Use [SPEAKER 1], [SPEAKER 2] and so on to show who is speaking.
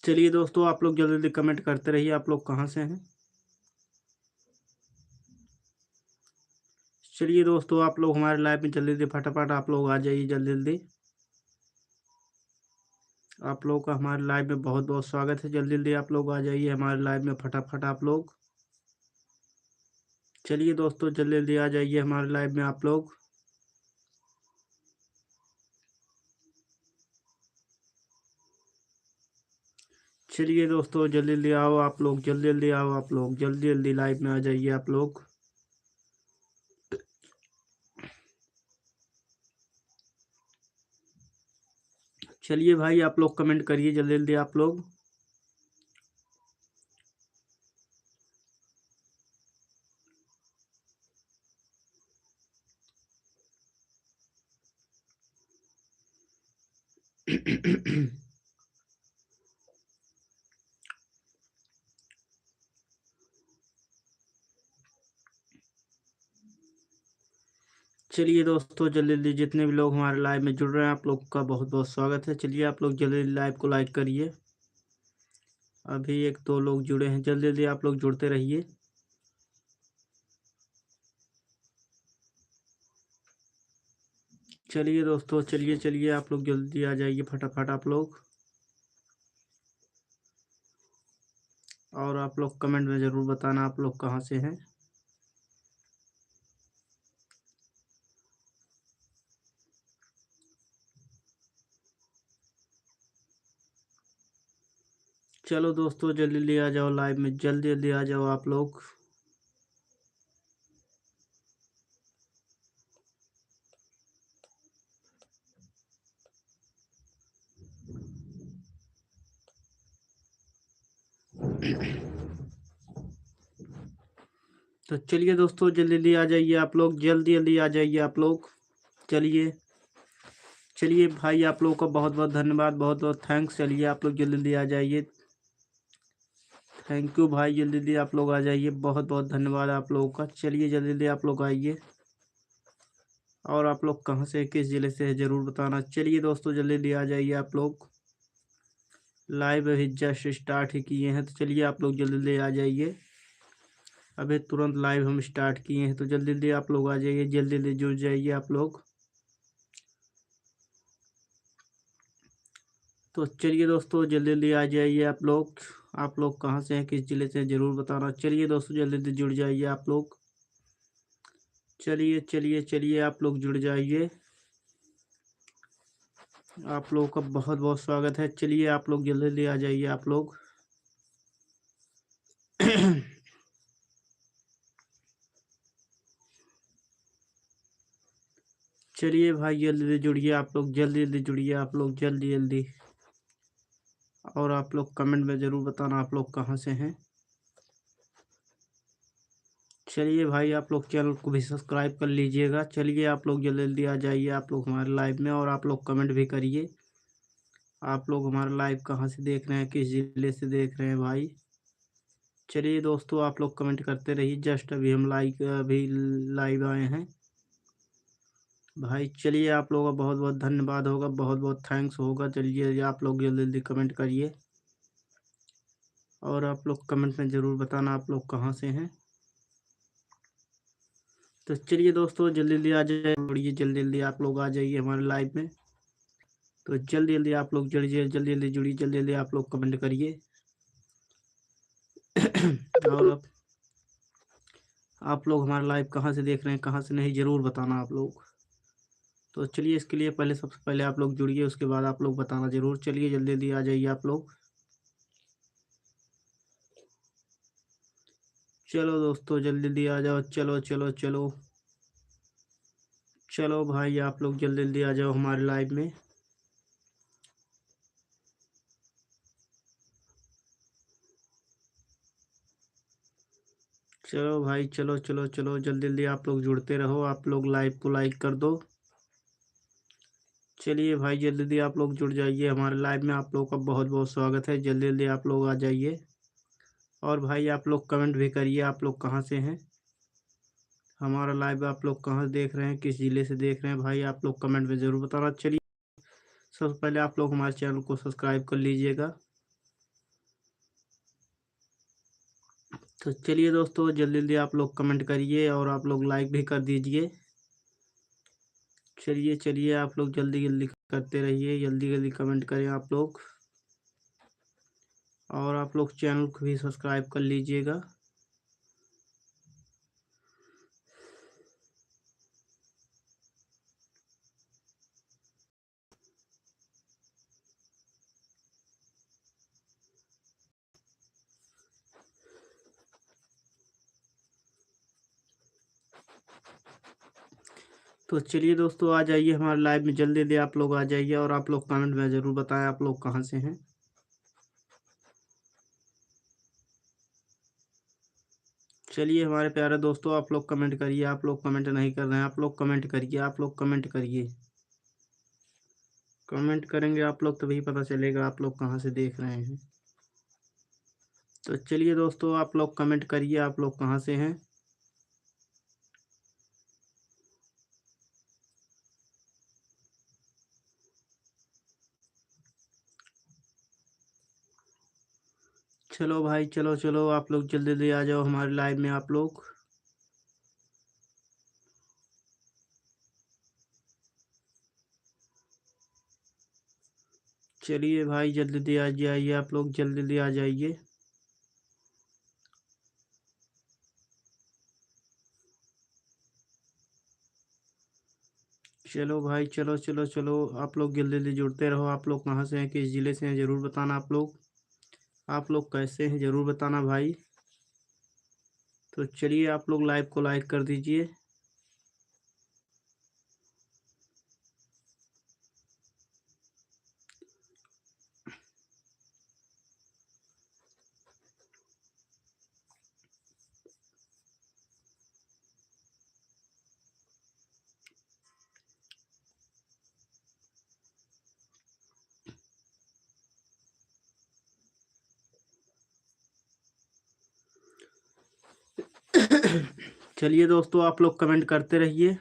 [SPEAKER 1] चलिए दोस्तों, आप लोग जल्दी जल्दी कमेंट करते रहिए। आप लोग कहाँ से हैं? चलिए दोस्तों, आप लोग हमारे लाइव में जल्दी जल्दी फटाफट आप लोग आ जाइए जल्दी जल्दी। आप लोगों का हमारे लाइव में बहुत बहुत स्वागत है। जल्दी जल्दी आप लोग आ जाइए हमारे लाइव में फटाफट आप लोग। चलिए दोस्तों, जल्दी जल्दी आ जाइए हमारे लाइव में आप लोग। चलिए दोस्तों, जल्दी जल्दी आओ आप लोग, जल्दी जल्दी आओ आप लोग, जल्दी जल्दी लाइव में आ जाइए आप लोग। चलिए भाई आप लोग कमेंट करिए जल्दी जल्दी आप लोग। चलिए दोस्तों जल्दी जल्दी जितने भी लोग हमारे लाइव में जुड़ रहे हैं आप लोग का बहुत बहुत स्वागत है। चलिए आप लोग जल्दी जल्दी लाइव को लाइक करिए। अभी एक दो लोग जुड़े हैं, जल्दी जल्दी आप लोग जुड़ते रहिए। चलिए दोस्तों चलिए चलिए आप लोग जल्दी आ जाइए फटाफट आप लोग। और आप लोग कमेंट में ज़रूर बताना आप लोग कहाँ से हैं। चलो दोस्तों जल्दी जल्दी आ जाओ लाइव में, जल्दी जल्दी आ जाओ आप लोग। तो चलिए दोस्तों जल्दी जल्दी आ जाइए आप लोग, जल्दी जल्दी आ जाइए आप लोग। चलिए चलिए भाई आप लोगों का बहुत बहुत धन्यवाद, बहुत बहुत थैंक्स। चलिए आप लोग जल्दी जल्दी आ जाइए। थैंक यू भाई, जल्दी जल्दी आप लोग आ जाइए, बहुत बहुत धन्यवाद आप लोगों का। चलिए जल्दी जल्दी आप लोग आइए। और आप लोग कहाँ से किस ज़िले से है ज़रूर बताना। चलिए दोस्तों जल्दी जल्दी आ जाइए आप लोग। लाइव अभी जस्ट स्टार्ट ही किए हैं, तो चलिए आप लोग जल्दी जल्दी आ जाइए। अभी तुरंत लाइव हम स्टार्ट किए हैं, तो जल्दी जल्दी आप लोग आ जाइए, जल्दी जल्दी जुड़ जाइए आप लोग। तो चलिए दोस्तों जल्दी जल्दी आ जाइए आप लोग। आप लोग कहाँ से हैं किस ज़िले से हैं ज़रूर बताना। चलिए दोस्तों जल्दी जल्दी जुड़ जाइए आप लोग। चलिए चलिए चलिए आप लोग जुड़ जाइए। आप लोगों का बहुत बहुत स्वागत है। चलिए आप लोग जल्दी जल्दी आ जाइए आप लोग। चलिए भाई जल्दी जल्दी जुड़िए आप लोग, जल्दी जल्दी जुड़िए आप लोग, जल्दी जल्दी। और आप लोग कमेंट में ज़रूर बताना आप लोग कहाँ से हैं। चलिए भाई आप लोग चैनल को भी सब्सक्राइब कर लीजिएगा। चलिए आप लोग जल्दी जल्दी आ जाइए आप लोग हमारे लाइव में, और आप लोग कमेंट भी करिए। आप लोग हमारा लाइव कहाँ से देख रहे हैं, किस ज़िले से देख रहे हैं भाई। चलिए दोस्तों आप लोग कमेंट करते रहिए। जस्ट अभी हम अभी लाइव आए हैं भाई। चलिए आप लोगों का बहुत बहुत धन्यवाद होगा, बहुत बहुत थैंक्स होगा। चलिए आप लोग जल्दी जल्दी कमेंट करिए। और आप लोग कमेंट में ज़रूर बताना आप लोग कहाँ से हैं। तो चलिए दोस्तों जल्दी जल्दी आ जाइए, जुड़िए जल्दी जल्दी आप लोग आ जाइए हमारे लाइव में। तो जल्दी जल्दी आप लोग जुड़िए, जल्दी जल्दी जुड़िए, जल्दी जल्दी आप लोग कमेंट करिए। और आप लोग हमारा लाइव कहाँ से देख रहे हैं कहाँ से नहीं ज़रूर बताना आप लोग। तो चलिए इसके लिए पहले सबसे पहले आप लोग जुड़िए, उसके बाद आप लोग बताना ज़रूर। चलिए जल्दी जल्दी आ जाइए आप लोग। चलो दोस्तों जल्दी जल्दी आ जाओ, चलो चलो चलो। चलो भाई आप लोग जल्दी जल्दी आ जाओ हमारे लाइव में। चलो भाई चलो चलो चलो, जल्दी जल्दी आप लोग जुड़ते रहो। आप लोग लाइव को लाइक कर दो। चलिए भाई जल्दी जल्दी आप लोग जुड़ जाइए हमारे लाइव में। आप लोगों का बहुत बहुत स्वागत है। जल्दी जल्दी आप लोग आ जाइए। और भाई आप लोग कमेंट भी करिए आप लोग कहाँ से हैं। हमारा लाइव आप लोग कहाँ से देख रहे हैं, किस ज़िले से देख रहे हैं भाई, आप लोग कमेंट में ज़रूर बताना। चलिए सबसे पहले आप लोग हमारे चैनल को सब्सक्राइब कर लीजिएगा। तो चलिए दोस्तों जल्दी जल्दी आप लोग कमेंट करिए, और आप लोग लाइक भी कर दीजिए। चलिए चलिए आप लोग जल्दी जल्दी करते रहिए, जल्दी जल्दी कमेंट करें आप लोग। और आप लोग चैनल को भी सब्सक्राइब कर लीजिएगा। तो चलिए दोस्तों, आ जाइए हमारे लाइव में, जल्दी जल्दी आप लोग आ जाइए और आप लोग कमेंट में ज़रूर बताएं आप लोग कहाँ से हैं। चलिए हमारे प्यारे दोस्तों, आप लोग कमेंट करिए। आप लोग कमेंट नहीं कर रहे हैं, आप लोग कमेंट करिए, आप लोग कमेंट करिए। कमेंट करेंगे आप लोग तभी पता चलेगा आप लोग कहाँ से देख रहे हैं। तो चलिए दोस्तों, आप लोग कमेंट करिए, आप लोग कहाँ से हैं। चलो भाई, चलो चलो, आप लोग जल्दी जल्दी आ जाओ हमारे लाइव में आप लोग। चलिए भाई, जल्दी जल्दी आ जाइए आप लोग, जल्दी जल्दी आ जाइए। चलो भाई, चलो चलो चलो, आप लोग जल्दी जल्दी जुड़ते रहो। आप लोग कहाँ से हैं, किस ज़िले से हैं, ज़रूर बताना आप लोग। आप लोग कैसे हैं ज़रूर बताना भाई। तो चलिए आप लोग लाइव को लाइक कर दीजिए। चलिए दोस्तों, आप लोग कमेंट करते रहिए।